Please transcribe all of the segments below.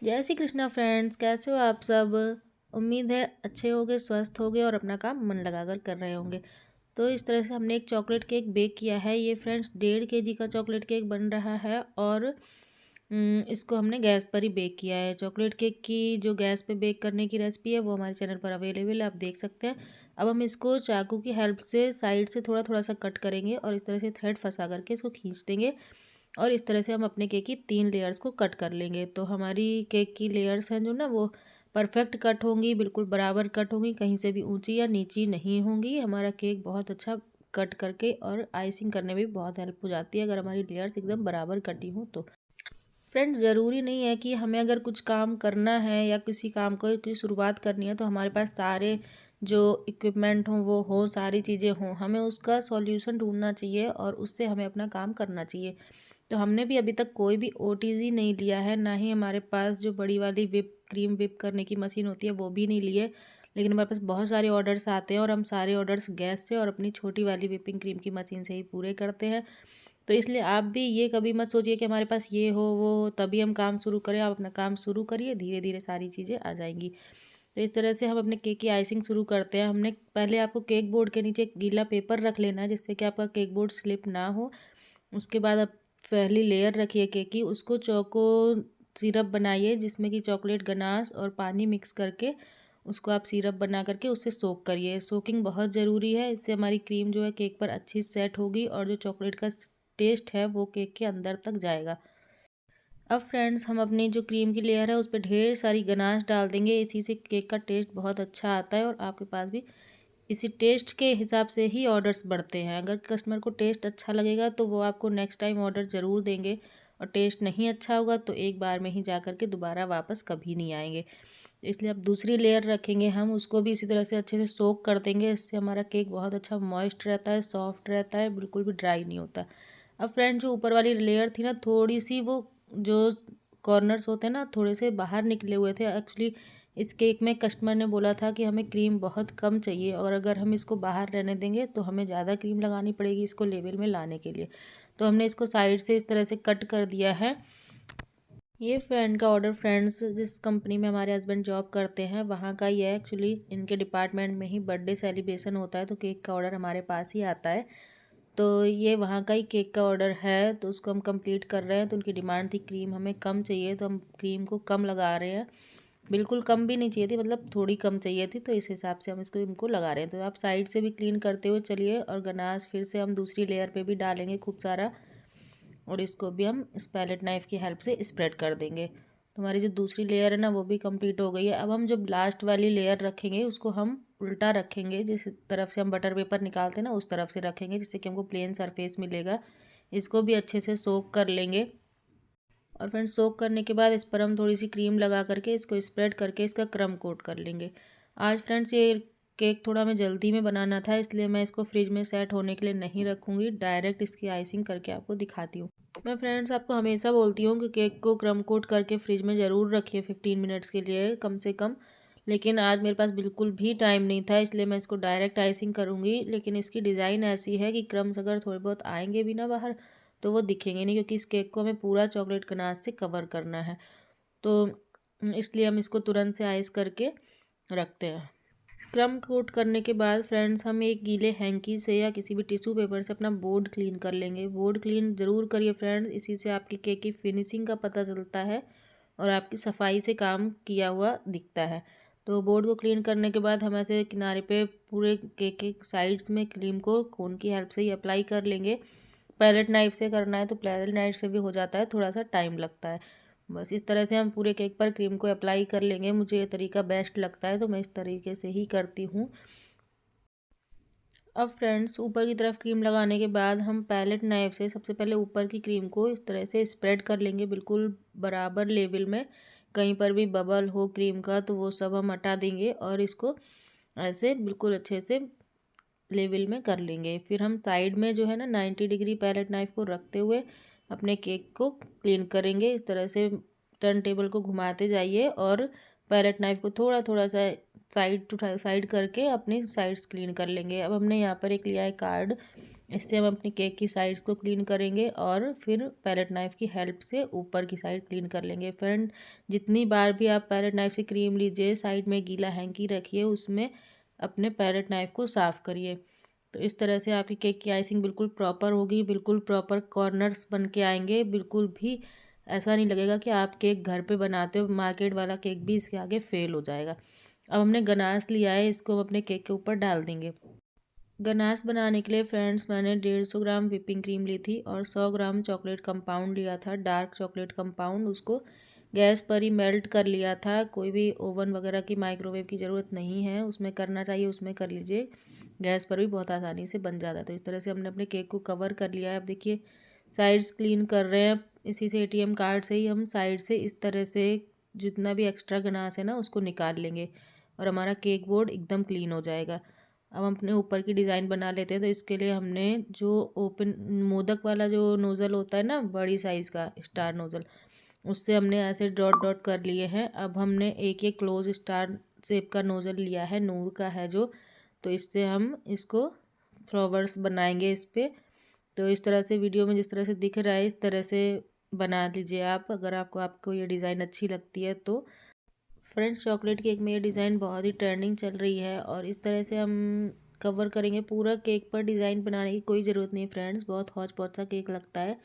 जय श्री कृष्णा फ्रेंड्स, कैसे हो आप सब। उम्मीद है अच्छे होगे, स्वस्थ होगे और अपना काम मन लगाकर कर रहे होंगे। तो इस तरह से हमने एक चॉकलेट केक बेक किया है। ये फ्रेंड्स 1.5 kg का चॉकलेट केक बन रहा है और इसको हमने गैस पर ही बेक किया है। चॉकलेट केक की जो गैस पे बेक करने की रेसिपी है वो हमारे चैनल पर अवेलेबल है, आप देख सकते हैं। अब हम इसको चाकू की हेल्प से साइड से थोड़ा थोड़ा सा कट करेंगे और इस तरह से थ्रेड फंसा करके इसको खींच देंगे। और इस तरह से हम अपने केक की 3 लेयर्स को कट कर लेंगे। तो हमारी केक की लेयर्स हैं जो ना वो परफेक्ट कट होंगी, बिल्कुल बराबर कट होंगी, कहीं से भी ऊंची या नीची नहीं होंगी। हमारा केक बहुत अच्छा कट करके और आइसिंग करने में भी बहुत हेल्प हो जाती है अगर हमारी लेयर्स एकदम बराबर कटी हों तो। फ्रेंड्स, ज़रूरी नहीं है कि हमें अगर कुछ काम करना है या किसी काम को की शुरुआत करनी है तो हमारे पास सारे जो इक्विपमेंट हों वो हो, सारी चीज़ें हों। हमें उसका सॉल्यूशन ढूंढना चाहिए और उससे हमें अपना काम करना चाहिए। तो हमने भी अभी तक कोई भी ओटीजी नहीं लिया है, ना ही हमारे पास जो बड़ी वाली क्रीम विप करने की मशीन होती है वो भी नहीं ली है। लेकिन हमारे पास बहुत सारे ऑर्डर्स आते हैं और हम सारे ऑर्डर्स गैस से और अपनी छोटी वाली विपिंग क्रीम की मशीन से ही पूरे करते हैं। तो इसलिए आप भी ये कभी मत सोचिए कि हमारे पास ये हो वो हो तभी हम काम शुरू करें। आप अपना काम शुरू करिए, धीरे धीरे सारी चीज़ें आ जाएंगी। तो इस तरह से हम अपने केक की आइसिंग शुरू करते हैं। हमने पहले आपको केक बोर्ड के नीचे एक गीला पेपर रख लेना है जिससे कि आपका केक बोर्ड स्लिप ना हो। उसके बाद आप पहली लेयर रखिए केक की, उसको चौको सिरप बनाइए जिसमें कि चॉकलेट गनाश और पानी मिक्स करके उसको आप सिरप बना करके उससे सोक करिए। सोकिंग बहुत ज़रूरी है, इससे हमारी क्रीम जो है केक पर अच्छी सेट होगी और जो चॉकलेट का टेस्ट है वो केक के अंदर तक जाएगा। अब फ्रेंड्स, हम अपनी जो क्रीम की लेयर है उस पर ढेर सारी गनाश डाल देंगे। इसी से केक का टेस्ट बहुत अच्छा आता है और आपके पास भी इसी टेस्ट के हिसाब से ही ऑर्डर्स बढ़ते हैं। अगर कस्टमर को टेस्ट अच्छा लगेगा तो वो आपको नेक्स्ट टाइम ऑर्डर ज़रूर देंगे, और टेस्ट नहीं अच्छा होगा तो एक बार में ही जा कर के दोबारा वापस कभी नहीं आएंगे। इसलिए अब दूसरी लेयर रखेंगे, हम उसको भी इसी तरह से अच्छे से सोक कर देंगे। इससे हमारा केक बहुत अच्छा मॉइस्ट रहता है, सॉफ्ट रहता है, बिल्कुल भी ड्राई नहीं होता। अब फ्रेंड, जो ऊपर वाली लेयर थी ना, थोड़ी सी वो जो कॉर्नर्स होते हैं ना थोड़े से बाहर निकले हुए थे। एक्चुअली इस केक में कस्टमर ने बोला था कि हमें क्रीम बहुत कम चाहिए और अगर हम इसको बाहर रहने देंगे तो हमें ज़्यादा क्रीम लगानी पड़ेगी इसको लेवल में लाने के लिए। तो हमने इसको साइड से इस तरह से कट कर दिया है। ये फ्रेंड का ऑर्डर, फ्रेंड्स जिस कंपनी में हमारे हस्बैंड जॉब करते हैं वहाँ का ही है। एक्चुअली इनके डिपार्टमेंट में ही बर्थडे सेलिब्रेशन होता है तो केक का ऑर्डर हमारे पास ही आता है। तो ये वहाँ का ही केक का ऑर्डर है तो उसको हम कंप्लीट कर रहे हैं। तो उनकी डिमांड थी क्रीम हमें कम चाहिए तो हम क्रीम को कम लगा रहे हैं। बिल्कुल कम भी नहीं चाहिए थी, मतलब थोड़ी कम चाहिए थी, तो इस हिसाब से हम इसको इनको लगा रहे हैं। तो आप साइड से भी क्लीन करते हुए चलिए और गनाश फिर से हम दूसरी लेयर पे भी डालेंगे खूब सारा, और इसको भी हम इस पैलेट नाइफ़ की हेल्प से स्प्रेड कर देंगे। तो हमारी जो दूसरी लेयर है ना वो भी कंप्लीट हो गई है। अब हम जब लास्ट वाली लेयर रखेंगे उसको हम उल्टा रखेंगे, जिस तरफ से हम बटर पेपर निकालते हैं ना उस तरफ से रखेंगे जिससे कि हमको प्लेन सरफेस मिलेगा। इसको भी अच्छे से सोक कर लेंगे और फ्रेंड्स सोक करने के बाद इस पर हम थोड़ी सी क्रीम लगा करके इसको स्प्रेड करके इसका क्रम कोट कर लेंगे। आज फ्रेंड्स ये केक थोड़ा हमें जल्दी में बनाना था इसलिए मैं इसको फ्रिज में सेट होने के लिए नहीं रखूँगी, डायरेक्ट इसकी आइसिंग करके आपको दिखाती हूँ। मैं फ्रेंड्स आपको हमेशा बोलती हूँ कि केक को क्रम कोट करके फ्रिज में ज़रूर रखिए 15 मिनट्स के लिए कम से कम। लेकिन आज मेरे पास बिल्कुल भी टाइम नहीं था इसलिए मैं इसको डायरेक्ट आइसिंग करूँगी। लेकिन इसकी डिज़ाइन ऐसी है कि क्रम्स अगर थोड़े बहुत आएंगे भी ना बाहर तो वो दिखेंगे नहीं, क्योंकि इस केक को हमें पूरा चॉकलेट गनाश से कवर करना है। तो इसलिए हम इसको तुरंत से आइस करके रखते हैं। क्रम कोट करने के बाद फ्रेंड्स हम एक गीले हैंकी से या किसी भी टिश्यू पेपर से अपना बोर्ड क्लीन कर लेंगे। बोर्ड क्लीन ज़रूर करिए फ्रेंड्स, इसी से आपकी केक की फिनिशिंग का पता चलता है और आपकी सफाई से काम किया हुआ दिखता है। तो बोर्ड को क्लीन करने के बाद हम ऐसे किनारे पे पूरे केक के साइड्स में क्रीम को कोन की हेल्प से ही अप्लाई कर लेंगे। पैलेट नाइफ से करना है तो पैलेट नाइफ से भी हो जाता है, थोड़ा सा टाइम लगता है। बस इस तरह से हम पूरे केक पर क्रीम को अप्लाई कर लेंगे। मुझे ये तरीका बेस्ट लगता है तो मैं इस तरीके से ही करती हूँ। अब फ्रेंड्स ऊपर की तरफ क्रीम लगाने के बाद हम पैलेट नाइफ से सबसे पहले ऊपर की क्रीम को इस तरह से स्प्रेड कर लेंगे बिल्कुल बराबर लेवल में। कहीं पर भी बबल हो क्रीम का तो वो सब हम हटा देंगे और इसको ऐसे बिल्कुल अच्छे से लेवल में कर लेंगे। फिर हम साइड में जो है ना 90 डिग्री पैलेट नाइफ को रखते हुए अपने केक को क्लीन करेंगे। इस तरह से टर्न टेबल को घुमाते जाइए और पैलेट नाइफ को थोड़ा थोड़ा सा साइड टू साइड करके अपनी साइड्स क्लीन कर लेंगे। अब हमने यहाँ पर एक लिया है कार्ड, इससे हम अपनी केक की साइड्स को क्लीन करेंगे और फिर पैलेट नाइफ़ की हेल्प से ऊपर की साइड क्लीन कर लेंगे। फ्रेंड, जितनी बार भी आप पैलेट नाइफ़ से क्रीम लीजिए, साइड में गीला हैंकी रखिए, उसमें अपने पैलेट नाइफ़ को साफ़ करिए। तो इस तरह से आपकी केक की आइसिंग बिल्कुल प्रॉपर होगी, बिल्कुल प्रॉपर कॉर्नर्स बन के आएंगे, बिल्कुल भी ऐसा नहीं लगेगा कि आप केक घर पे बनाते हो, मार्केट वाला केक भी इसके आगे फेल हो जाएगा। अब हमने गनाश लिया है, इसको हम अपने केक के ऊपर डाल देंगे। गनाश बनाने के लिए फ्रेंड्स मैंने 150 ग्राम व्हिपिंग क्रीम ली थी और 100 ग्राम चॉकलेट कंपाउंड लिया था, डार्क चॉकलेट कंपाउंड। उसको गैस पर ही मेल्ट कर लिया था। कोई भी ओवन वगैरह की, माइक्रोवेव की ज़रूरत नहीं है, उसमें करना चाहिए उसमें कर लीजिए, गैस पर भी बहुत आसानी से बन जाता है। तो इस तरह से हमने अपने केक को कवर कर लिया है। अब देखिए साइड्स क्लीन कर रहे हैं, इसी से ATM कार्ड से ही हम साइड से इस तरह से जितना भी एक्स्ट्रा गनाश है ना उसको निकाल लेंगे और हमारा केक बोर्ड एकदम क्लीन हो जाएगा। अब हम अपने ऊपर की डिज़ाइन बना लेते हैं। तो इसके लिए हमने जो ओपन मोदक वाला जो नोज़ल होता है ना, बड़ी साइज़ का स्टार नोज़ल, उससे हमने ऐसे डॉट डॉट कर लिए हैं। अब हमने एक एक क्लोज स्टार शेप का नोज़ल लिया है, नूर का है जो, तो इससे हम इसको फ्लावर्स बनाएंगे इस पर। तो इस तरह से वीडियो में जिस तरह से दिख रहा है इस तरह से बना लीजिए आप, अगर आपको ये डिज़ाइन अच्छी लगती है तो। फ्रेंड्स, चॉकलेट केक में ये डिज़ाइन बहुत ही ट्रेंडिंग चल रही है और इस तरह से हम कवर करेंगे पूरा केक पर। डिज़ाइन बनाने की कोई ज़रूरत नहीं फ्रेंड्स, बहुत हौच पौच सा केक लगता है।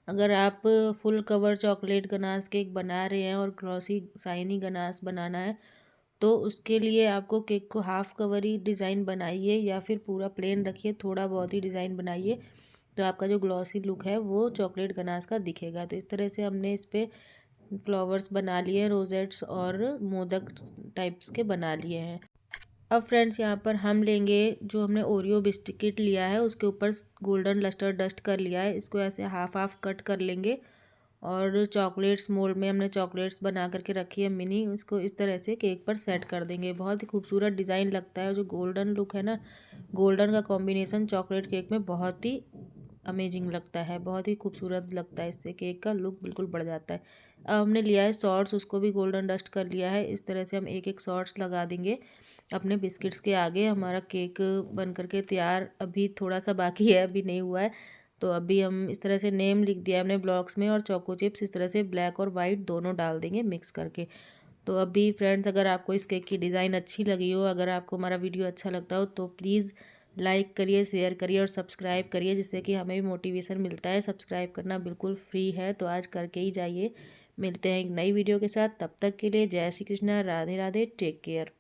अगर आप full cover chocolate ganache cake बना रहे हैं और ग्लॉसी शाइनी गनाश बनाना है तो उसके लिए आपको केक को हाफ कवर ही डिज़ाइन बनाइए या फिर पूरा प्लेन रखिए, थोड़ा बहुत ही डिज़ाइन बनाइए, तो आपका जो ग्लॉसी लुक है वो चॉकलेट गनाश का दिखेगा। तो इस तरह से हमने इस पर फ्लावर्स बना लिए, रोजेट्स और मोदक टाइप्स के बना लिए हैं। अब फ्रेंड्स यहाँ पर हम लेंगे जो हमने ओरियो बिस्किट लिया है, उसके ऊपर गोल्डन लस्टर डस्ट कर लिया है, इसको ऐसे हाफ हाफ कट कर लेंगे और चॉकलेट्स मोल्ड में हमने चॉकलेट्स बना करके रखी है मिनी, उसको इस तरह से केक पर सेट कर देंगे। बहुत ही खूबसूरत डिज़ाइन लगता है, जो गोल्डन लुक है ना, गोल्डन का कॉम्बिनेशन चॉकलेट केक में बहुत ही अमेजिंग लगता है, बहुत ही खूबसूरत लगता है, इससे केक का लुक बिल्कुल बढ़ जाता है। अब हमने लिया है सॉर्ट्स, उसको भी गोल्डन डस्ट कर लिया है। इस तरह से हम एक एक सॉर्ट्स लगा देंगे अपने बिस्किट्स के आगे। हमारा केक बन करके तैयार अभी थोड़ा सा बाकी है, अभी नहीं हुआ है। तो अभी हम इस तरह से नेम लिख दिया हमने ब्लॉक्स में और चोको चिप्स इस तरह से ब्लैक और वाइट दोनों डाल देंगे मिक्स करके। तो अभी फ्रेंड्स, अगर आपको इस केक की डिज़ाइन अच्छी लगी हो, अगर आपको हमारा वीडियो अच्छा लगता हो तो प्लीज़ लाइक करिए, शेयर करिए और सब्सक्राइब करिए, जिससे कि हमें भी मोटिवेशन मिलता है। सब्सक्राइब करना बिल्कुल फ्री है, तो आज करके ही जाइए। मिलते हैं एक नई वीडियो के साथ, तब तक के लिए जय श्री कृष्णा, राधे राधे, टेक केयर।